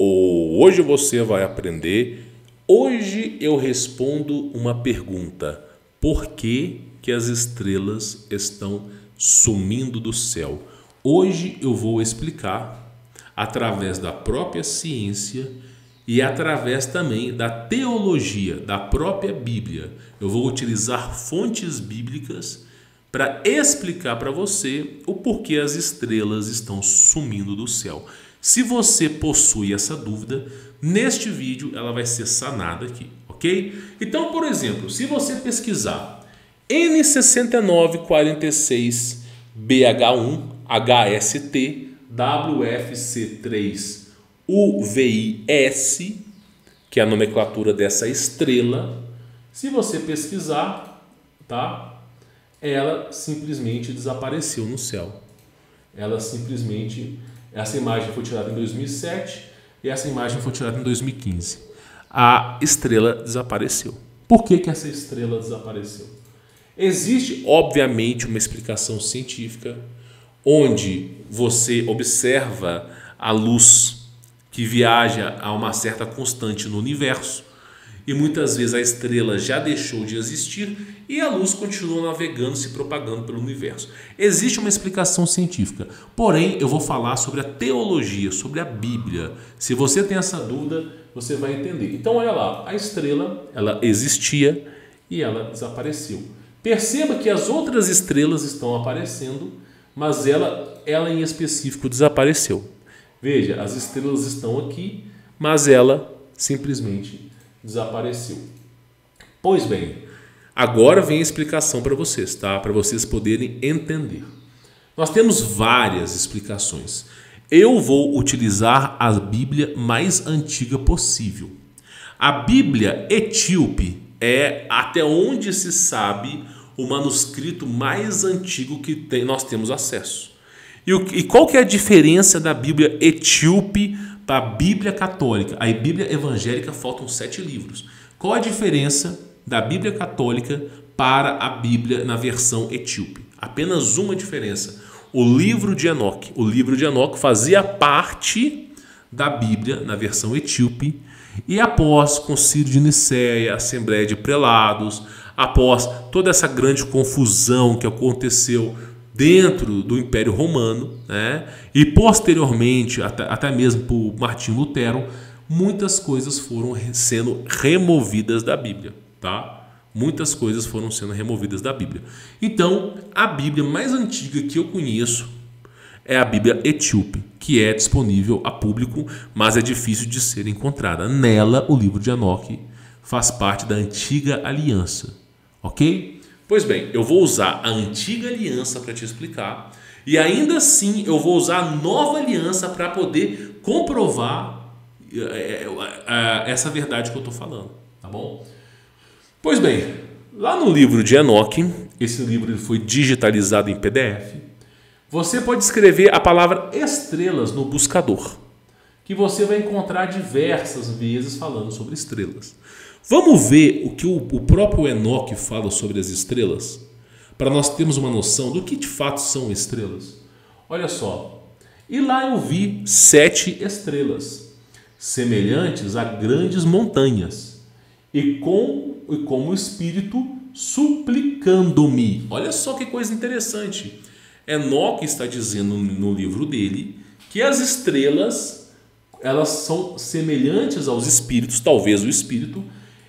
Hoje você vai aprender. Hoje eu respondo uma pergunta: por que que as estrelas estão sumindo do céu? Hoje eu vou explicar através da própria ciência e através também da teologia, da própria Bíblia. Eu vou utilizar fontes bíblicas para explicar para você o porquê as estrelas estão sumindo do céu. Se você possui essa dúvida, neste vídeo ela vai ser sanada aqui, ok? Então, por exemplo, se você pesquisar N6946 BH1 HST WFC3 UVIS, que é a nomenclatura dessa estrela, se você pesquisar, tá? Ela simplesmente desapareceu no céu. Essa imagem foi tirada em 2007 e essa imagem foi tirada em 2015. A estrela desapareceu. Por que que essa estrela desapareceu? Existe, obviamente, uma explicação científica onde você observa a luz que viaja a uma certa constante no universo e muitas vezes a estrela já deixou de existir e a luz continua navegando, se propagando pelo universo. Existe uma explicação científica, porém eu vou falar sobre a teologia, sobre a Bíblia. Se você tem essa dúvida, você vai entender. Então olha lá, a estrela, ela existia e ela desapareceu. Perceba que as outras estrelas estão aparecendo, mas ela em específico desapareceu. Veja, as estrelas estão aqui, mas ela simplesmente desapareceu. Pois bem, agora vem a explicação para vocês, tá? Para vocês poderem entender. Nós temos várias explicações. Eu vou utilizar a Bíblia mais antiga possível. A Bíblia etíope é, até onde se sabe, o manuscrito mais antigo que nós temos acesso. E qual que é a diferença da Bíblia etíope para a Bíblia católica? A Bíblia evangélica faltam 7 livros. Qual a diferença da Bíblia católica para a Bíblia na versão etíope? Apenas uma diferença: o livro de Enoque. O livro de Enoque fazia parte da Bíblia na versão etíope e após o Concílio de Nicéia, a Assembleia de Prelados, após toda essa grande confusão que aconteceu dentro do Império Romano, né? E posteriormente, até mesmo por Martinho Lutero, muitas coisas foram sendo removidas da Bíblia, tá? Muitas coisas foram sendo removidas da Bíblia. Então, a Bíblia mais antiga que eu conheço é a Bíblia etíope, que é disponível a público, mas é difícil de ser encontrada. Nela, o livro de Enoque faz parte da Antiga Aliança, ok? Pois bem, eu vou usar a Antiga Aliança para te explicar e ainda assim eu vou usar a Nova Aliança para poder comprovar essa verdade que eu estou falando, tá bom? Pois bem, lá no livro de Enoque, esse livro foi digitalizado em PDF, você pode escrever a palavra estrelas no buscador, que você vai encontrar diversas vezes falando sobre estrelas. Vamos ver o que o próprio Enoque fala sobre as estrelas, para nós termos uma noção do que de fato são estrelas. Olha só, e lá eu vi 7 estrelas, semelhantes a grandes montanhas, e como o Espírito suplicando-me. Olha só que coisa interessante. Enoque está dizendo no livro dele que as estrelas, elas são semelhantes aos espíritos, talvez o Espírito,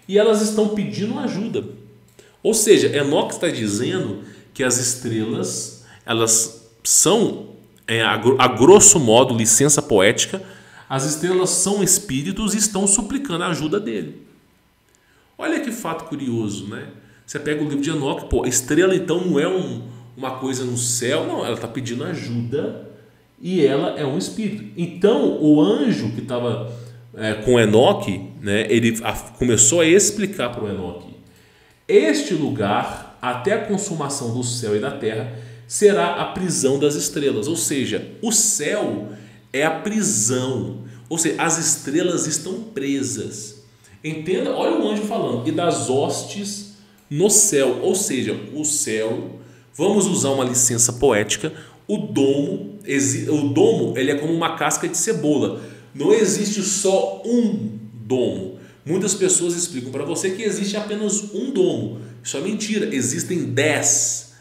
e elas estão pedindo ajuda. Ou seja, Enoque está dizendo que as estrelas, elas são, a grosso modo, licença poética, as estrelas são espíritos e estão suplicando a ajuda dele. Olha que fato curioso, né? Você pega o livro de Enoque, pô, a estrela então não é uma coisa no céu, não, ela está pedindo ajuda e ela é um espírito. Então, o anjo que estava com Enoque, né, ele começou a explicar para o Enoque: este lugar, até a consumação do céu e da terra, será a prisão das estrelas. Ou seja, o céu é a prisão. Ou seja, as estrelas estão presas. Entenda? Olha o anjo falando. E das hostes no céu. Ou seja, o céu, vamos usar uma licença poética, o domo ele é como uma casca de cebola. Não existe só um domo. Muitas pessoas explicam para você que existe apenas um domo. Isso é mentira. Existem 10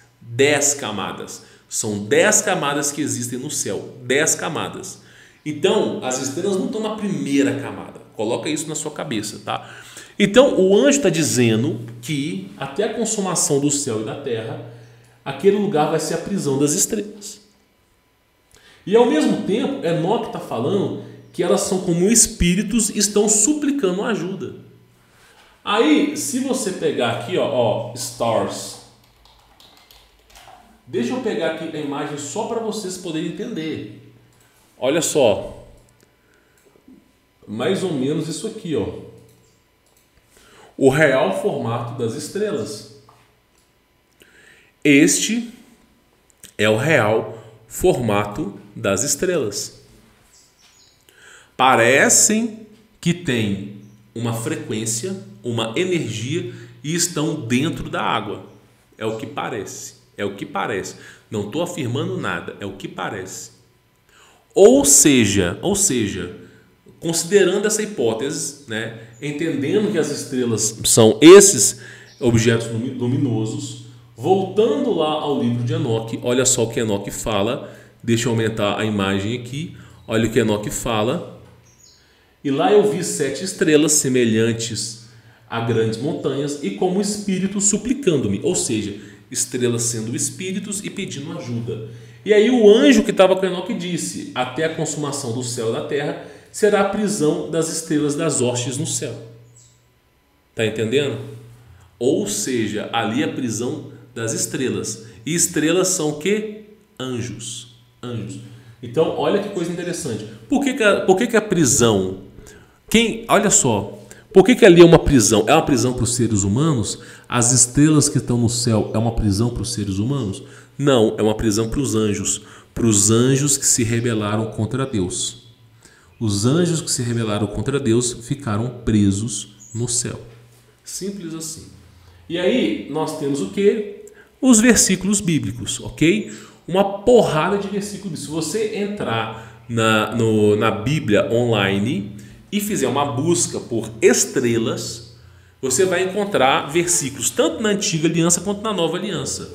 camadas. São 10 camadas que existem no céu. 10 camadas. Então, as estrelas não estão na primeira camada. Coloca isso na sua cabeça, tá? Então, o anjo está dizendo que até a consumação do céu e da terra, aquele lugar vai ser a prisão das estrelas. E ao mesmo tempo, Enoque está falando que elas são como espíritos e estão suplicando ajuda. Aí, se você pegar aqui, ó, stars. Deixa eu pegar aqui a imagem só para vocês poderem entender. Olha só. Mais ou menos isso aqui, ó. O real formato das estrelas. Este é o real formato das estrelas. Parecem que têm uma frequência, uma energia e estão dentro da água. É o que parece. É o que parece. Não estou afirmando nada. É o que parece. Ou seja, considerando essa hipótese, né, entendendo que as estrelas são esses objetos luminosos, voltando lá ao livro de Enoque, olha só o que Enoque fala. Deixa eu aumentar a imagem aqui. Olha o que Enoque fala. E lá eu vi 7 estrelas semelhantes a grandes montanhas e como espíritos suplicando-me. Ou seja, estrelas sendo espíritos e pedindo ajuda. E aí o anjo que estava com Enoque disse: até a consumação do céu e da terra será a prisão das estrelas das hostes no céu. Está entendendo? Ou seja, ali é a prisão das estrelas. E estrelas são o quê? Anjos. Anjos. Então, olha que coisa interessante. Por que a prisão? Olha só. Por que ali é uma prisão? É uma prisão para os seres humanos? As estrelas que estão no céu é uma prisão para os seres humanos? Não, é uma prisão para os anjos. Para os anjos que se rebelaram contra Deus. Os anjos que se rebelaram contra Deus ficaram presos no céu. Simples assim. E aí nós temos o quê? Os versículos bíblicos, ok? Uma porrada de versículos. Se você entrar na Bíblia online e fizer uma busca por estrelas, você vai encontrar versículos tanto na Antiga Aliança quanto na Nova Aliança.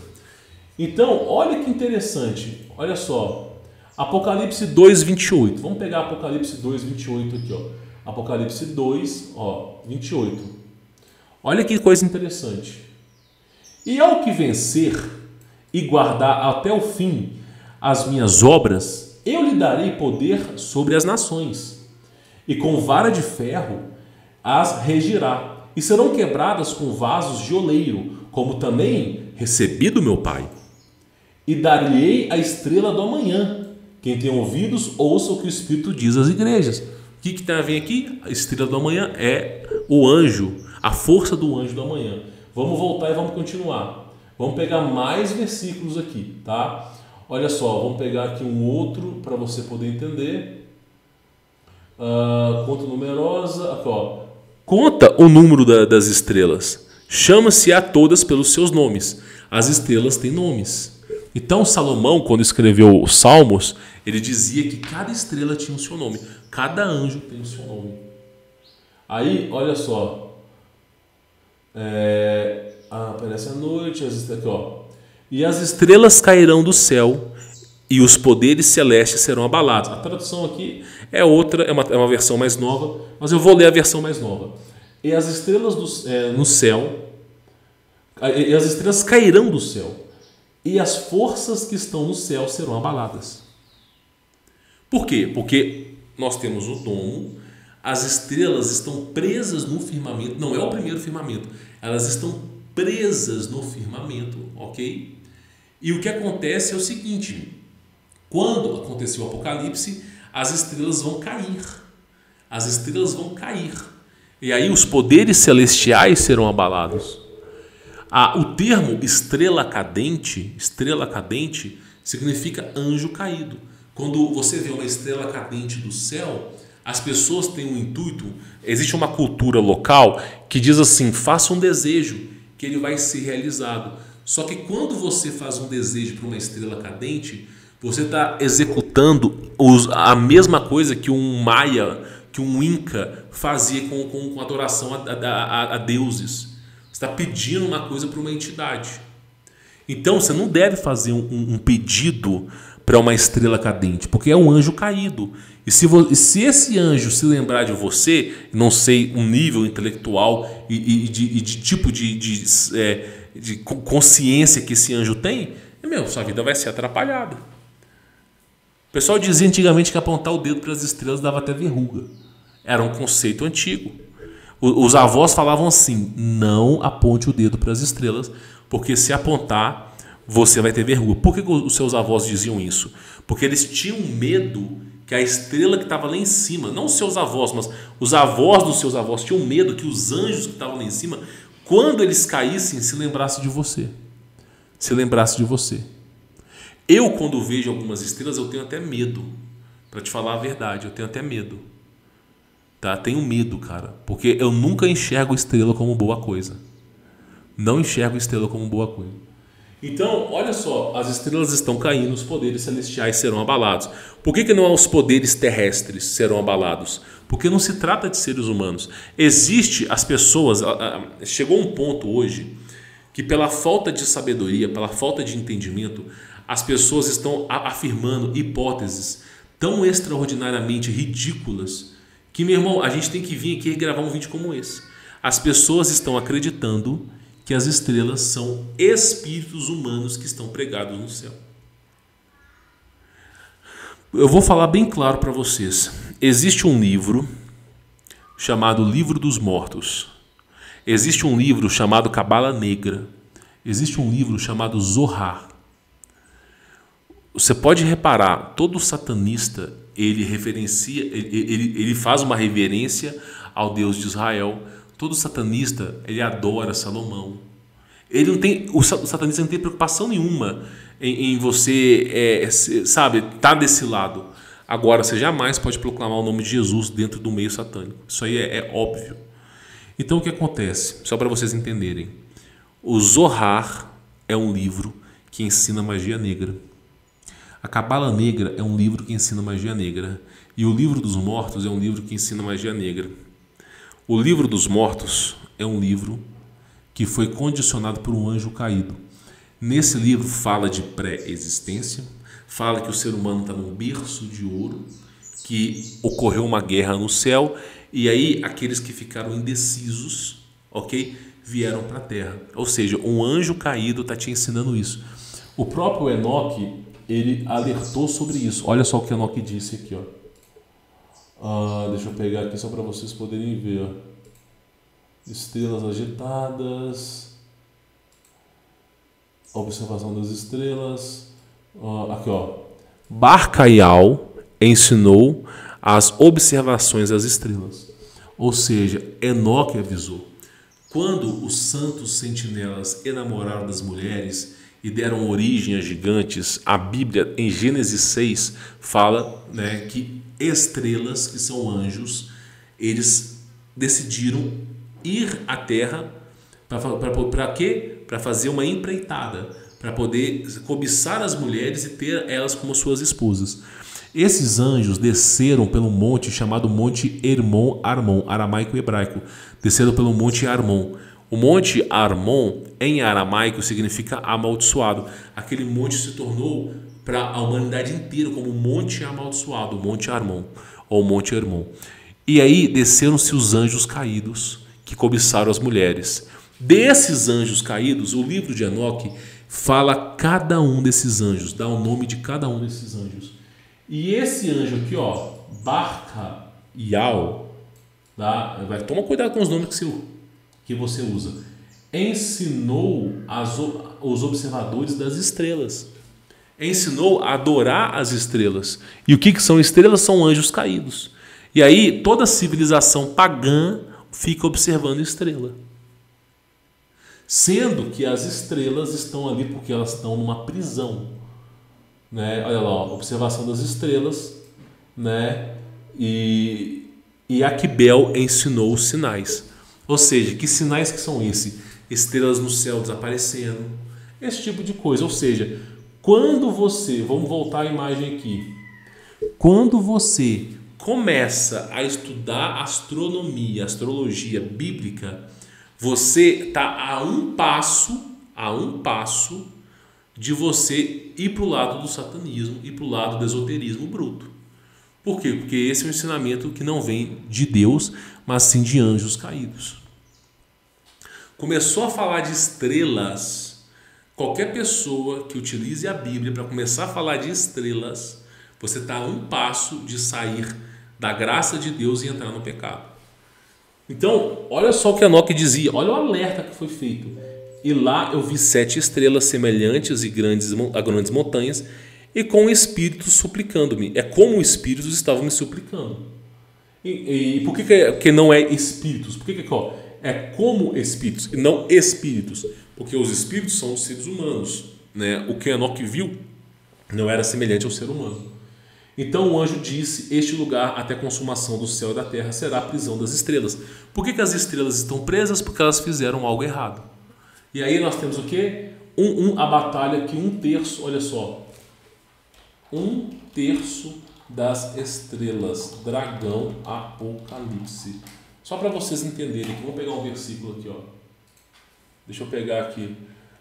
Então, olha que interessante. Olha só. Apocalipse 2, 28. Vamos pegar Apocalipse 2, 28 aqui, ó. Apocalipse 2, ó, 28. Olha que coisa interessante. E ao que vencer e guardar até o fim as minhas obras, eu lhe darei poder sobre as nações, e com vara de ferro as regirá, e serão quebradas com vasos de oleiro, como também recebi do meu Pai. E dar-lhe-ei a estrela do amanhã. Quem tem ouvidos, ouça o que o Espírito diz às igrejas. O que tem a ver aqui? A estrela do amanhã é o anjo, a força do anjo do amanhã. Vamos voltar e vamos continuar. Vamos pegar mais versículos aqui, tá? Olha só, vamos pegar aqui um outro para você poder entender. Conta numerosa. Aqui, ó. Conta o número das estrelas. Chama-se a todas pelos seus nomes. As estrelas têm nomes. Então Salomão, quando escreveu os Salmos, ele dizia que cada estrela tinha o seu nome. Cada anjo tem o seu nome. Aí, olha só. Aparece a noite, aqui, ó. E as estrelas cairão do céu e os poderes celestes serão abalados. A tradução aqui é outra, é uma versão mais nova, mas eu vou ler a versão mais nova. E as estrelas no céu, e as estrelas cairão do céu, e as forças que estão no céu serão abaladas. Por quê? Porque nós temos o domo, as estrelas estão presas no firmamento, não é o primeiro firmamento, elas estão presas no firmamento, ok? E o que acontece é o seguinte: quando aconteceu o Apocalipse, as estrelas vão cair. As estrelas vão cair. E aí os poderes celestiais serão abalados. O termo estrela cadente significa anjo caído. Quando você vê uma estrela cadente do céu, as pessoas têm um intuito, existe uma cultura local que diz assim: faça um desejo que ele vai ser realizado. Só que quando você faz um desejo para uma estrela cadente, Você está executando a mesma coisa que um maia, que um inca fazia com adoração a deuses. Você está pedindo uma coisa para uma entidade. Então você não deve fazer um pedido para uma estrela cadente, porque é um anjo caído. E se esse anjo se lembrar de você, não sei o nível intelectual e de tipo de consciência que esse anjo tem, sua vida vai ser atrapalhada. O pessoal dizia antigamente que apontar o dedo para as estrelas dava até verruga. Era um conceito antigo. Os avós falavam assim: não aponte o dedo para as estrelas, porque se apontar, você vai ter verruga. Por que os seus avós diziam isso? Porque eles tinham medo que a estrela que estava lá em cima, não os seus avós, mas os avós dos seus avós tinham medo que os anjos que estavam lá em cima, quando eles caíssem, se lembrassem de você. Se lembrasse de você. Eu, quando vejo algumas estrelas, eu tenho até medo. Para te falar a verdade, eu tenho até medo. Tá? Tenho medo, cara. Porque eu nunca enxergo estrela como boa coisa. Não enxergo estrela como boa coisa. Então, olha só, as estrelas estão caindo, os poderes celestiais serão abalados. Por que não os poderes terrestres serão abalados? Porque não se trata de seres humanos. Existe as pessoas, chegou um ponto hoje que pela falta de sabedoria, pela falta de entendimento, as pessoas estão afirmando hipóteses tão extraordinariamente ridículas que, meu irmão, a gente tem que vir aqui e gravar um vídeo como esse. As pessoas estão acreditando que as estrelas são espíritos humanos que estão pregados no céu. Eu vou falar bem claro para vocês. Existe um livro chamado Livro dos Mortos. Existe um livro chamado Cabala Negra. Existe um livro chamado Zohar. Você pode reparar, todo satanista, ele referencia, ele faz uma reverência ao Deus de Israel. Todo satanista, ele adora Salomão. Ele não tem, o satanista não tem preocupação nenhuma em você, tá desse lado. Agora, você jamais pode proclamar o nome de Jesus dentro do meio satânico. Isso aí é óbvio. Então, o que acontece? Só para vocês entenderem. O Zohar é um livro que ensina magia negra. A Cabala Negra é um livro que ensina magia negra. E o Livro dos Mortos é um livro que ensina magia negra. O Livro dos Mortos é um livro que foi condicionado por um anjo caído. Nesse livro fala de pré-existência, fala que o ser humano está num berço de ouro, que ocorreu uma guerra no céu, e aí aqueles que ficaram indecisos, ok, vieram para a terra. Ou seja, um anjo caído está te ensinando isso. O próprio Enoque, ele alertou sobre isso. Olha só o que Enoque disse aqui, ó. Deixa eu pegar aqui só para vocês poderem ver, ó. Estrelas agitadas, observação das estrelas. Aqui, ó. Bar Kayal ensinou as observações das estrelas. Ou seja, Enoque avisou. Quando os santos sentinelas enamoraram das mulheres e deram origem a gigantes, a Bíblia, em Gênesis 6, fala, né, que estrelas, que são anjos, eles decidiram ir à terra para quê? Para fazer uma empreitada, para poder cobiçar as mulheres e ter elas como suas esposas. Esses anjos desceram pelo monte chamado Monte Hermon, Armon, aramaico e hebraico. Desceram pelo Monte Armon. O Monte Armon, em aramaico, significa amaldiçoado. Aquele monte se tornou para a humanidade inteira como Monte Amaldiçoado, Monte Armon, ou Monte Hermon. E aí desceram-se os anjos caídos, que cobiçaram as mulheres. Desses anjos caídos, o livro de Enoque fala cada um desses anjos, dá o nome de cada um desses anjos. E esse anjo aqui, ó, Bar Kayal, tá? Toma cuidado com os nomes que você usa. Ensinou os observadores das estrelas. Ensinou a adorar as estrelas. E o que são estrelas? São anjos caídos. E aí toda civilização pagã fica observando estrela. Sendo que as estrelas estão ali porque elas estão numa prisão. Né? Olha lá, ó, observação das estrelas, né? E Aquibel ensinou os sinais. Ou seja, que sinais que são esses? Estrelas no céu desaparecendo, esse tipo de coisa. Ou seja, Quando você, vamos voltar à imagem aqui, quando você começa a estudar astronomia, astrologia bíblica, você está a um passo de você ir para o lado do satanismo e para o lado do esoterismo bruto. Por quê? Porque esse é um ensinamento que não vem de Deus, mas sim de anjos caídos. Começou a falar de estrelas, qualquer pessoa que utilize a Bíblia para começar a falar de estrelas, você está a um passo de sair da graça de Deus e entrar no pecado. Então, olha só o que Enoque dizia, olha o alerta que foi feito. E lá eu vi 7 estrelas semelhantes a grandes montanhas, e com espíritos suplicando-me. É como espíritos estavam me suplicando. E por que não é espíritos? Por que é como espíritos e não espíritos? Porque os espíritos são os seres humanos, né? O que Enoque viu não era semelhante ao ser humano. Então o anjo disse: este lugar até a consumação do céu e da terra será a prisão das estrelas. Por que as estrelas estão presas? Porque elas fizeram algo errado. E aí nós temos o quê? A batalha que 1/3, olha só, 1/3 das estrelas, dragão, Apocalipse. Só para vocês entenderem aqui, vamos pegar um versículo aqui, ó. Deixa eu pegar aqui.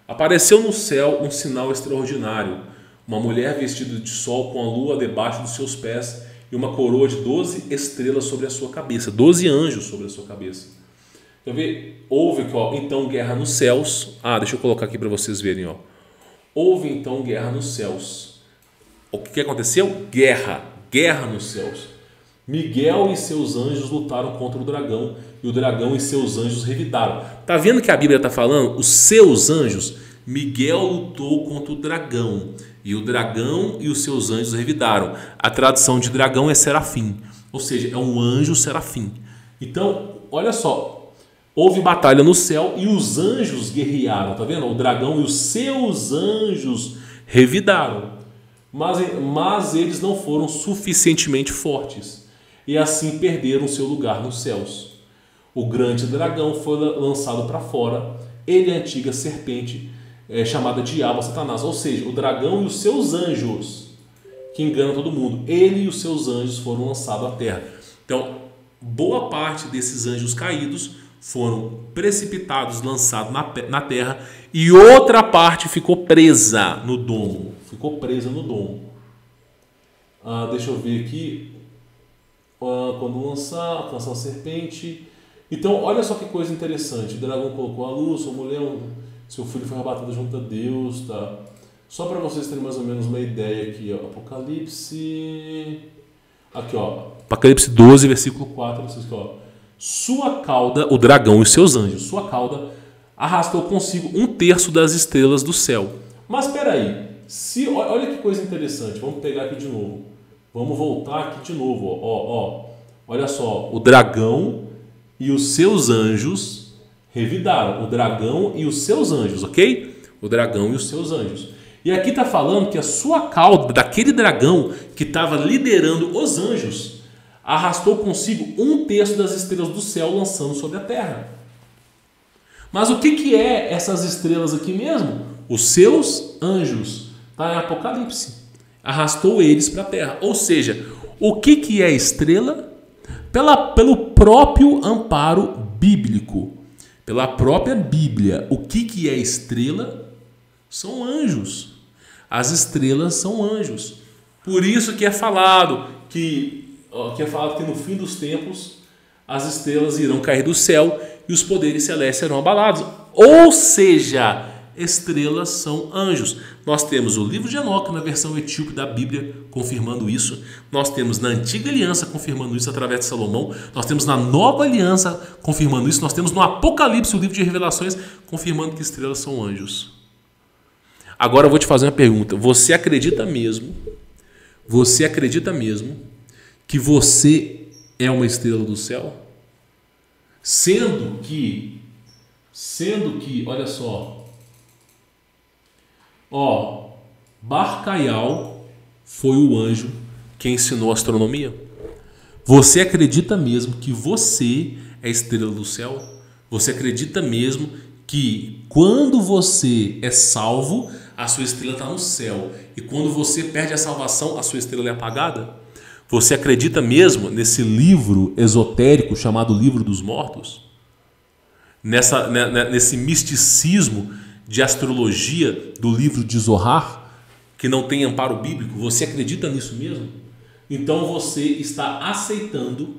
Apareceu no céu um sinal extraordinário, uma mulher vestida de sol com a lua debaixo dos seus pés e uma coroa de 12 estrelas sobre a sua cabeça, 12 anjos sobre a sua cabeça. Quer ver? Houve então guerra nos céus. Deixa eu colocar aqui para vocês verem, ó. Houve então guerra nos céus. O que aconteceu? Guerra nos céus. Miguel e seus anjos lutaram contra o dragão, e o dragão e seus anjos revidaram. Tá vendo que a Bíblia está falando? Os seus anjos. Miguel lutou contra o dragão, e o dragão e os seus anjos revidaram. A tradução de dragão é serafim, ou seja, é um anjo serafim. Então, olha só. Houve batalha no céu e os anjos guerrearam, tá vendo? O dragão e os seus anjos revidaram. Mas eles não foram suficientemente fortes e assim perderam seu lugar nos céus. O grande dragão foi lançado para fora, ele é a antiga serpente chamada Diabo, Satanás, ou seja, o dragão e os seus anjos que enganam todo mundo, ele e os seus anjos foram lançados à terra. Então, boa parte desses anjos caídos foram precipitados, lançados na terra, e outra parte ficou presa no domo. Deixa eu ver aqui. Quando lançar a serpente. Então, olha só que coisa interessante. O dragão colocou a luz, sua mulher, seu filho foi arrebatado junto a Deus. Tá? Só para vocês terem mais ou menos uma ideia aqui. Ó. Apocalipse. Aqui, ó. Apocalipse 12, versículo 4. Vocês, ó. Sua cauda, o dragão e os seus anjos, sua cauda arrastou consigo 1/3 das estrelas do céu. Mas espera aí, olha que coisa interessante, vamos pegar aqui de novo. Vamos voltar aqui de novo, ó. Olha só, o dragão e os seus anjos revidaram. O dragão e os seus anjos, ok? O dragão e os seus anjos. E aqui está falando que a sua cauda, daquele dragão que estava liderando os anjos, arrastou consigo 1/3 das estrelas do céu, lançando sobre a terra. Mas o que é essas estrelas aqui mesmo? Os seus anjos. Está em Apocalipse. Arrastou eles para a terra. Ou seja, o que é estrela? Pelo próprio amparo bíblico. Pela própria Bíblia. O que é estrela? São anjos. As estrelas são anjos. Por isso que é falado que no fim dos tempos as estrelas irão cair do céu e os poderes celestes serão abalados. Ou seja, estrelas são anjos. Nós temos o livro de Enoque na versão etíope da Bíblia confirmando isso. Nós temos na Antiga Aliança confirmando isso através de Salomão. Nós temos na Nova Aliança confirmando isso. Nós temos no Apocalipse, o livro de Revelações, confirmando que estrelas são anjos. Agora eu vou te fazer uma pergunta. Você acredita mesmo que você é uma estrela do céu? Sendo que, olha só, Barcaial foi o anjo que ensinou astronomia. Você acredita mesmo que você é estrela do céu? Você acredita mesmo que quando você é salvo, a sua estrela está no céu. E quando você perde a salvação, a sua estrela é apagada? Você acredita mesmo nesse livro esotérico chamado Livro dos Mortos? Nesse misticismo de astrologia do livro de Zohar, que não tem amparo bíblico? Você acredita nisso mesmo? Então você está aceitando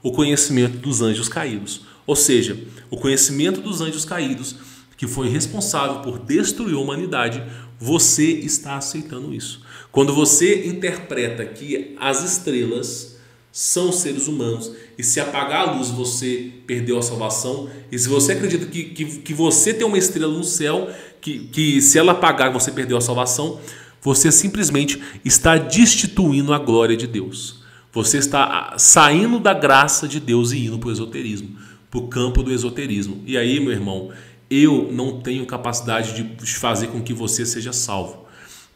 o conhecimento dos anjos caídos. Ou seja, o conhecimento dos anjos caídos, que foi responsável por destruir a humanidade, você está aceitando isso. Quando você interpreta que as estrelas são seres humanos e se apagar a luz você perdeu a salvação, e se você acredita que você tem uma estrela no céu, que se ela apagar você perdeu a salvação, você simplesmente está destituindo a glória de Deus. Você está saindo da graça de Deus e indo para o esoterismo, para o campo do esoterismo. E aí, meu irmão, eu não tenho capacidade de fazer com que você seja salvo.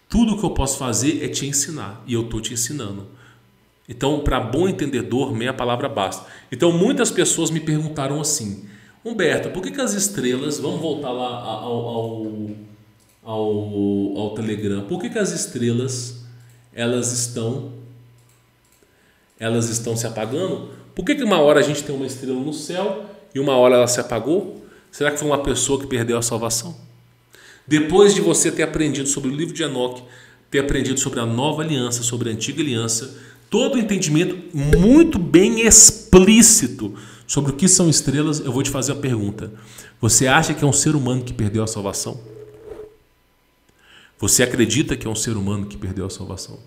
Tudo o que eu posso fazer é te ensinar, e eu estou te ensinando. Então, para bom entendedor, meia palavra basta. Então, muitas pessoas me perguntaram assim: Humberto, por que as estrelas... Vamos voltar lá ao Telegram. Por que as estrelas elas estão se apagando? Por que uma hora a gente tem uma estrela no céu e uma hora ela se apagou? Será que foi uma pessoa que perdeu a salvação? Depois de você ter aprendido sobre o livro de Enoque, ter aprendido sobre a nova aliança, sobre a antiga aliança, todo o entendimento muito bem explícito sobre o que são estrelas, eu vou te fazer a pergunta: você acha que é um ser humano que perdeu a salvação? Você acredita que é um ser humano que perdeu a salvação?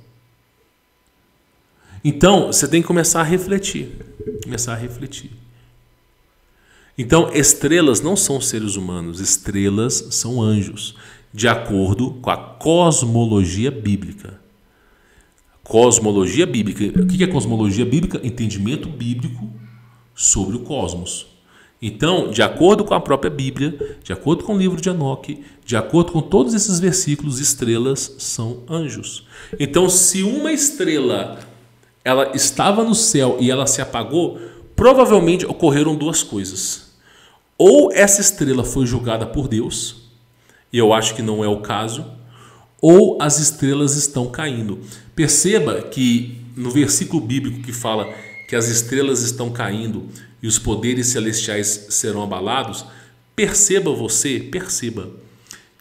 Então, você tem que começar a refletir. Então, estrelas não são seres humanos, estrelas são anjos, de acordo com a cosmologia bíblica. Cosmologia bíblica. O que é cosmologia bíblica? Entendimento bíblico sobre o cosmos. Então, de acordo com a própria Bíblia, de acordo com o livro de Enoque, de acordo com todos esses versículos, estrelas são anjos. Então, se uma estrela ela estava no céu e ela se apagou, provavelmente ocorreram duas coisas. Ou essa estrela foi julgada por Deus, e eu acho que não é o caso, ou as estrelas estão caindo. Perceba que no versículo bíblico que fala que as estrelas estão caindo e os poderes celestiais serão abalados, perceba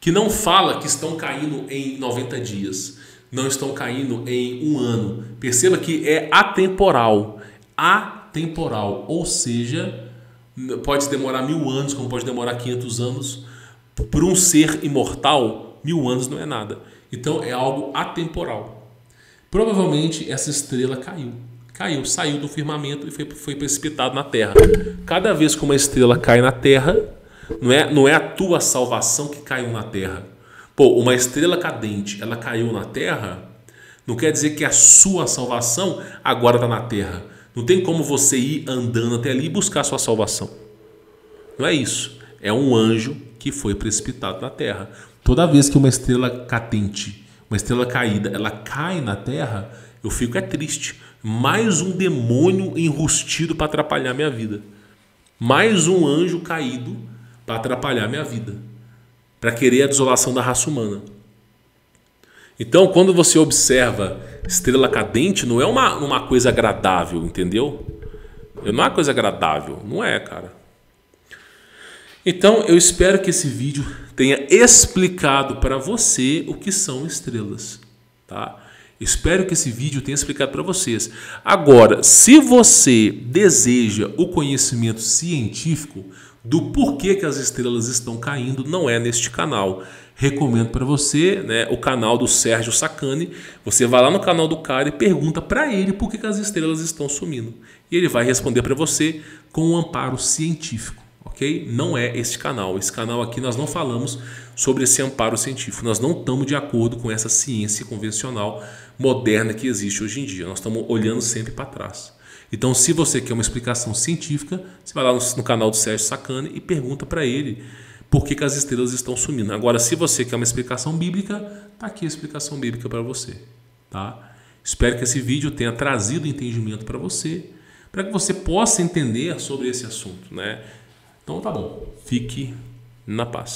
que não fala que estão caindo em 90 dias, não estão caindo em um ano. Perceba que é atemporal, ou seja, pode demorar 1000 anos, como pode demorar 500 anos. Para um ser imortal, 1000 anos não é nada. Então é algo atemporal. Provavelmente essa estrela saiu do firmamento e foi precipitado na terra. Cada vez que uma estrela cai na terra, não é a tua salvação que caiu na terra. Pô, uma estrela cadente, ela caiu na terra, não quer dizer que a sua salvação agora está na terra. Não tem como você ir andando até ali e buscar a sua salvação. Não é isso. É um anjo que foi precipitado na terra. Toda vez que uma estrela cadente, uma estrela caída, ela cai na terra, eu fico triste. Mais um demônio enrustido para atrapalhar minha vida. Mais um anjo caído para atrapalhar minha vida. Para querer a desolação da raça humana. Então, quando você observa estrela cadente, não é uma coisa agradável, entendeu? Não é uma coisa agradável, não é, cara. Então, eu espero que esse vídeo tenha explicado para você o que são estrelas, tá? Espero que esse vídeo tenha explicado para vocês. Agora, se você deseja o conhecimento científico do porquê que as estrelas estão caindo, não é neste canal. Recomendo para você, né, o canal do Sérgio Sacani. Você vai lá no canal do cara e pergunta para ele por que as estrelas estão sumindo. E ele vai responder para você com um amparo científico. Ok? Não é este canal. Esse canal aqui nós não falamos sobre esse amparo científico. Nós não estamos de acordo com essa ciência convencional moderna que existe hoje em dia. Nós estamos olhando sempre para trás. Então, se você quer uma explicação científica, você vai lá no canal do Sérgio Sacani e pergunta para ele por que as estrelas estão sumindo. Agora, se você quer uma explicação bíblica, está aqui a explicação bíblica para você. Tá? Espero que esse vídeo tenha trazido entendimento para você, para que você possa entender sobre esse assunto, né? Então, tá bom. Fique na paz.